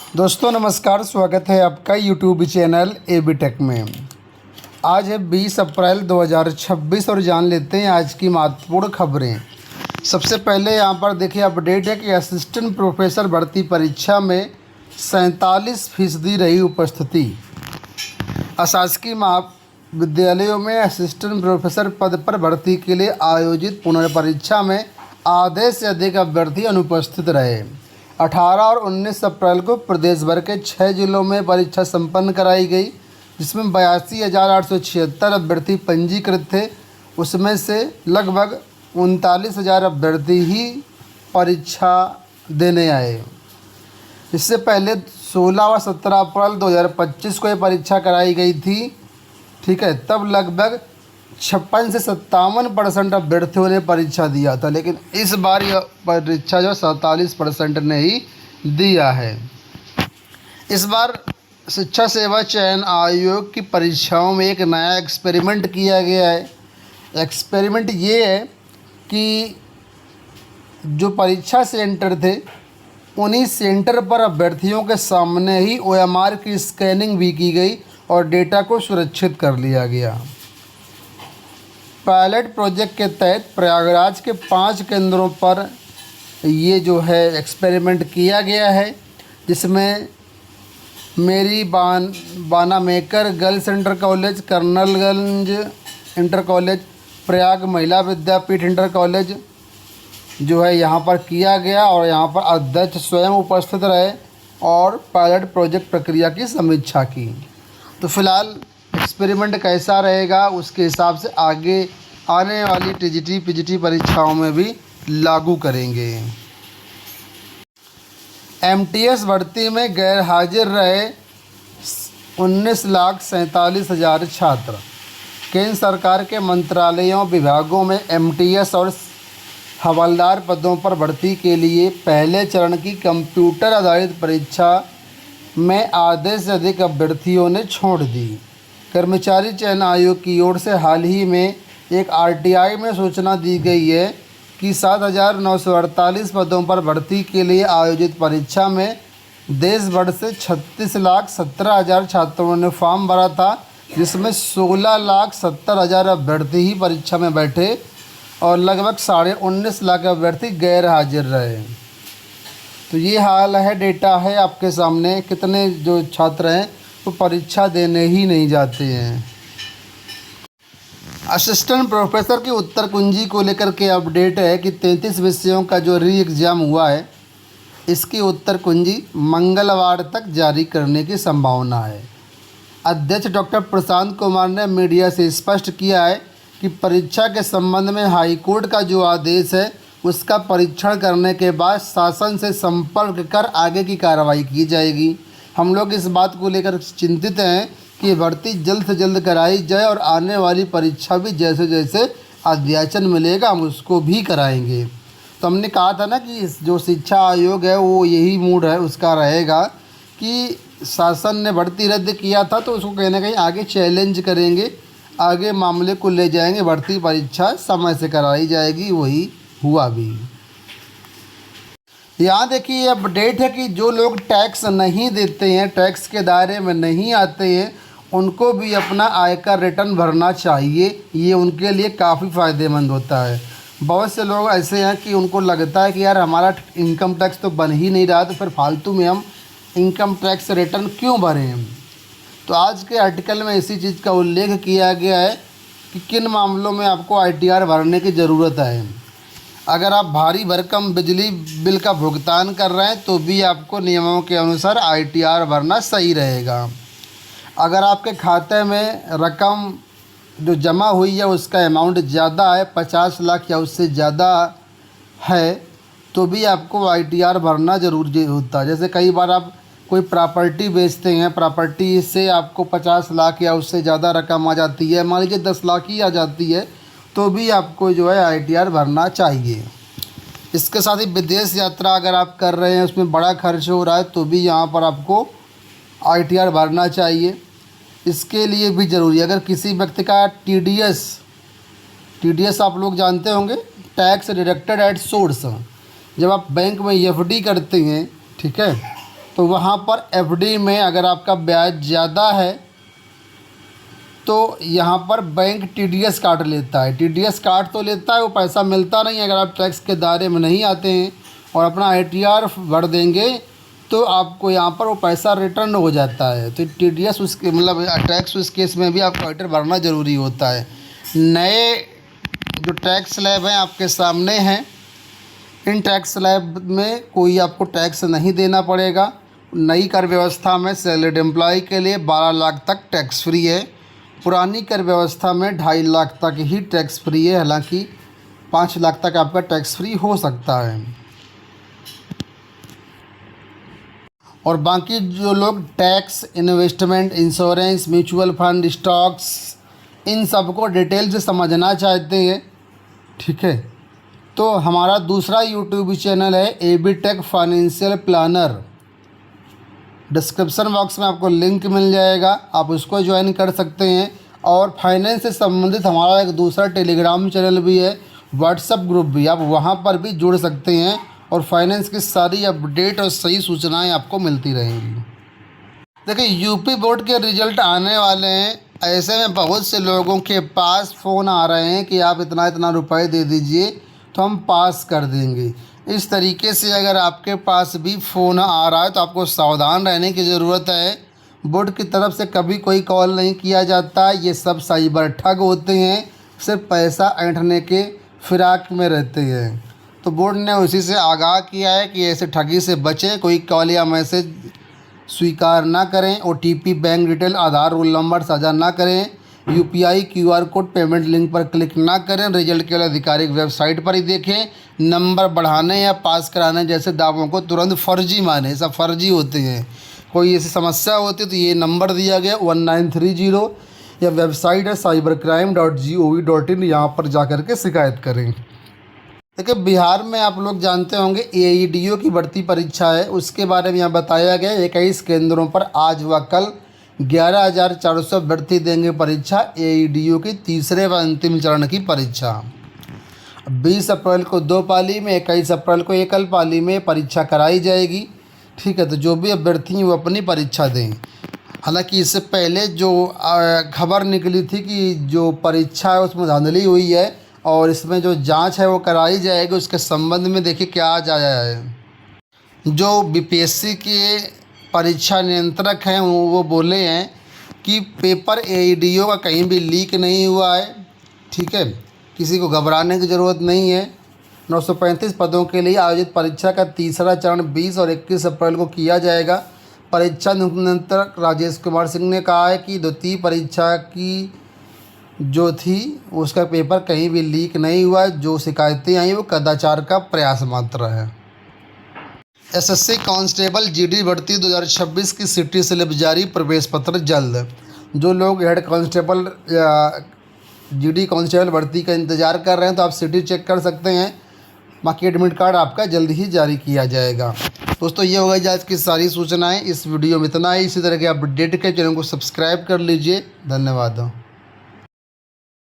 दोस्तों नमस्कार, स्वागत है आपका यूट्यूब चैनल एबी टेक में। आज है 20 अप्रैल 2026 और जान लेते हैं आज की महत्वपूर्ण खबरें। सबसे पहले यहां पर देखिए अपडेट है कि असिस्टेंट प्रोफेसर भर्ती परीक्षा में 47% रही उपस्थिति। अशासकीय महाविद्यालयों में असिस्टेंट प्रोफेसर पद पर भर्ती के लिए आयोजित पुनर्परीक्षा में आधे से अधिक अभ्यर्थी अनुपस्थित रहे। 18 और 19 अप्रैल को प्रदेश भर के 6 जिलों में परीक्षा संपन्न कराई गई, जिसमें 82,876 अभ्यर्थी पंजीकृत थे। उसमें से लगभग 39,000 अभ्यर्थी ही परीक्षा देने आए। इससे पहले 16 और 17 अप्रैल 2025 को ये परीक्षा कराई गई थी, ठीक है। तब लगभग 56 से 57% अभ्यर्थियों ने परीक्षा दिया था, लेकिन इस बार यह परीक्षा जो 47% ने ही दिया है। इस बार शिक्षा सेवा चयन आयोग की परीक्षाओं में एक नया एक्सपेरिमेंट किया गया है। एक्सपेरिमेंट ये है कि जो परीक्षा सेंटर थे उन्हीं सेंटर पर अभ्यर्थियों के सामने ही OMR की स्कैनिंग भी की गई और डेटा को सुरक्षित कर लिया गया। पायलट प्रोजेक्ट के तहत प्रयागराज के 5 केंद्रों पर ये जो है एक्सपेरिमेंट किया गया है, जिसमें मेरी बाना maker girls inter college, Karnalganj inter college, Prayag महिला विद्यापीठ इंटर कॉलेज जो है यहाँ पर किया गया और यहाँ पर अध्यक्ष स्वयं उपस्थित रहे और पायलट प्रोजेक्ट प्रक्रिया की समीक्षा की। तो फिलहाल एक्सपेरिमेंट कैसा रहेगा उसके हिसाब से आगे आने वाली TGT PGT परीक्षाओं में भी लागू करेंगे। MTS भर्ती में गैर हाजिर रहे 19,47,000 छात्र। केंद्र सरकार के मंत्रालयों विभागों में MTS और हवलदार पदों पर भर्ती के लिए पहले चरण की कंप्यूटर आधारित परीक्षा में आधे से अधिक अभ्यर्थियों ने छोड़ दी। कर्मचारी चयन आयोग की ओर से हाल ही में एक RTI में सूचना दी गई है कि 7,948 पदों पर भर्ती के लिए आयोजित परीक्षा में देश भर से 36,17,000 छात्रों ने फॉर्म भरा था, जिसमें 16,70,000 अभ्यर्थी ही परीक्षा में बैठे और लगभग 19.5 लाख अभ्यर्थी गैर हाजिर रहे। तो ये हाल है, डेटा है आपके सामने। कितने जो छात्र हैं वो परीक्षा देने ही नहीं जाते हैं। असिस्टेंट प्रोफेसर की उत्तर कुंजी को लेकर के अपडेट है कि 33 विषयों का जो री एग्ज़ाम हुआ है, इसकी उत्तर कुंजी मंगलवार तक जारी करने की संभावना है। अध्यक्ष डॉक्टर प्रशांत कुमार ने मीडिया से स्पष्ट किया है कि परीक्षा के संबंध में हाईकोर्ट का जो आदेश है उसका परीक्षण करने के बाद शासन से संपर्क कर आगे की कार्रवाई की जाएगी। हम लोग इस बात को लेकर चिंतित हैं कि भर्ती जल्द से जल्द कराई जाए और आने वाली परीक्षा भी जैसे जैसे अध्याचन मिलेगा हम उसको भी कराएंगे। तो हमने कहा था ना कि जो शिक्षा आयोग है वो यही मूड है उसका रहेगा कि शासन ने भर्ती रद्द किया था तो उसको कहीं ना कहीं आगे चैलेंज करेंगे, आगे मामले को ले जाएंगे, भर्ती परीक्षा समय से कराई जाएगी। वही हुआ भी। यहाँ देखिए अपडेट है कि जो लोग टैक्स नहीं देते हैं, टैक्स के दायरे में नहीं आते हैं, उनको भी अपना आयकर रिटर्न भरना चाहिए। ये उनके लिए काफ़ी फ़ायदेमंद होता है। बहुत से लोग ऐसे हैं कि उनको लगता है कि यार हमारा इनकम टैक्स तो बन ही नहीं रहा, तो फिर फालतू में हम इनकम टैक्स रिटर्न क्यों भरें। तो आज के आर्टिकल में इसी चीज़ का उल्लेख किया गया है कि किन मामलों में आपको ITR भरने की ज़रूरत है। अगर आप भारी भरकम बिजली बिल का भुगतान कर रहे हैं तो भी आपको नियमों के अनुसार ITR भरना सही रहेगा। अगर आपके खाते में रकम जो जमा हुई है उसका अमाउंट ज़्यादा है, 50 लाख या उससे ज़्यादा है, तो भी आपको ITR भरना ज़रूरी होता है। जैसे कई बार आप कोई प्रॉपर्टी बेचते हैं, प्रॉपर्टी से आपको 50 लाख या उससे ज़्यादा रकम आ जाती है, मान लीजिए 10 लाख ही आ जाती है, तो भी आपको जो है ITR भरना चाहिए। इसके साथ ही विदेश यात्रा अगर आप कर रहे हैं उसमें बड़ा खर्च हो रहा है तो भी यहाँ पर आपको ITR भरना चाहिए। इसके लिए भी ज़रूरी है अगर किसी व्यक्ति का TDS आप लोग जानते होंगे, टैक्स डिडक्टेड एट सोर्स। जब आप बैंक में FD करते हैं, ठीक है, तो वहाँ पर एफडी में अगर आपका ब्याज ज़्यादा है तो यहाँ पर बैंक टीडीएस काट लेता है। टीडीएस काट तो लेता है, वो पैसा मिलता नहीं है। अगर आप टैक्स के दायरे में नहीं आते हैं और अपना आईटीआर भर देंगे तो आपको यहाँ पर वो पैसा रिटर्न हो जाता है। तो टीडीएस उसके मतलब टैक्स उस केस में भी आपको आईटीआर भरना ज़रूरी होता है। नए जो टैक्स स्लैब हैं आपके सामने हैं, इन टैक्स स्लैब में कोई आपको टैक्स नहीं देना पड़ेगा। नई कर व्यवस्था में सैलरीड एम्प्लॉय के लिए 12 लाख तक टैक्स फ्री है। पुरानी कर व्यवस्था में 2.5 लाख तक ही टैक्स फ्री है, हालांकि 5 लाख तक आपका टैक्स फ्री हो सकता है। और बाकी जो लोग tax, investment, insurance, mutual fund, stocks, इन सब को डिटेल से समझना चाहते हैं, ठीक है, तो हमारा दूसरा यूट्यूब चैनल है AB Tech financial planner. Description box में आपको लिंक मिल जाएगा, आप उसको ज्वाइन कर सकते हैं। और फाइनेंस से संबंधित हमारा एक दूसरा टेलीग्राम चैनल भी है, व्हाट्सएप ग्रुप भी, आप वहां पर भी जुड़ सकते हैं और फाइनेंस की सारी अपडेट और सही सूचनाएं आपको मिलती रहेंगी। देखिए, यूपी बोर्ड के रिजल्ट आने वाले हैं। ऐसे में बहुत से लोगों के पास फ़ोन आ रहे हैं कि आप इतना इतना रुपए दे दीजिए तो हम पास कर देंगे। इस तरीके से अगर आपके पास भी फ़ोन आ रहा है तो आपको सावधान रहने की ज़रूरत है। बोर्ड की तरफ से कभी कोई कॉल नहीं किया जाता, ये सब साइबर ठग होते हैं, सिर्फ पैसा ऐंठने के फिराक में रहते हैं। तो बोर्ड ने उसी से आगाह किया है कि ऐसे ठगी से बचें, कोई कॉल या मैसेज स्वीकार ना करें, ओटीपी, बैंक डिटेल, आधार, रोल नंबर साझा ना करें, UPI, QR code, payment link पर क्लिक ना करें, रिजल्ट केवल आधिकारिक वेबसाइट पर ही देखें, नंबर बढ़ाने या पास कराने जैसे दावों को तुरंत फर्जी माने, सब फर्जी होते हैं। कोई ऐसी समस्या होती है तो ये नंबर दिया गया 1930 या वेबसाइट है cybercrime.gov.in, यहाँ पर जा कर के शिकायत करें। देखिए, बिहार में आप लोग जानते होंगे एईडीओ की भर्ती परीक्षा है, उसके बारे में यहाँ बताया गया। 21 केंद्रों पर आज व कल 11,400 अभ्यर्थी देंगे परीक्षा। एईडीओ की तीसरे व अंतिम चरण की परीक्षा 20 अप्रैल को 2 पाली में, 21 अप्रैल को एकल पाली में परीक्षा कराई जाएगी, ठीक है। तो जो भी अभ्यर्थी हैं वो अपनी परीक्षा दें। हालांकि इससे पहले जो खबर निकली थी कि जो परीक्षा है उसमें धांधली हुई है और इसमें जो जांच है वो कराई जाएगी, उसके संबंध में देखिए क्या आज आया है। जो बीपीएससी के परीक्षा नियंत्रक हैं वो बोले हैं कि पेपर एईडीओ का कहीं भी लीक नहीं हुआ है, ठीक है, किसी को घबराने की ज़रूरत नहीं है। 935 पदों के लिए आयोजित परीक्षा का तीसरा चरण 20 और 21 अप्रैल को किया जाएगा। परीक्षा नियंत्रक राजेश कुमार सिंह ने कहा है कि द्वितीय परीक्षा की जो थी उसका पेपर कहीं भी लीक नहीं हुआ है, जो शिकायतें आई वो कदाचार का प्रयास मात्र है। एसएससी कांस्टेबल जीडी भर्ती 2026 की सिटी स्लिप जारी, प्रवेश पत्र जल्द। जो लोग हेड कांस्टेबल या जीडी कांस्टेबल भर्ती का इंतज़ार कर रहे हैं तो आप सिटी चेक कर सकते हैं, बाकी एडमिट कार्ड आपका जल्द ही जारी किया जाएगा। दोस्तों, ये हो गई आज की सारी सूचनाएं। इस वीडियो में इतना ही। इसी तरह के अपडेट के चैनल को सब्सक्राइब कर लीजिए। धन्यवाद।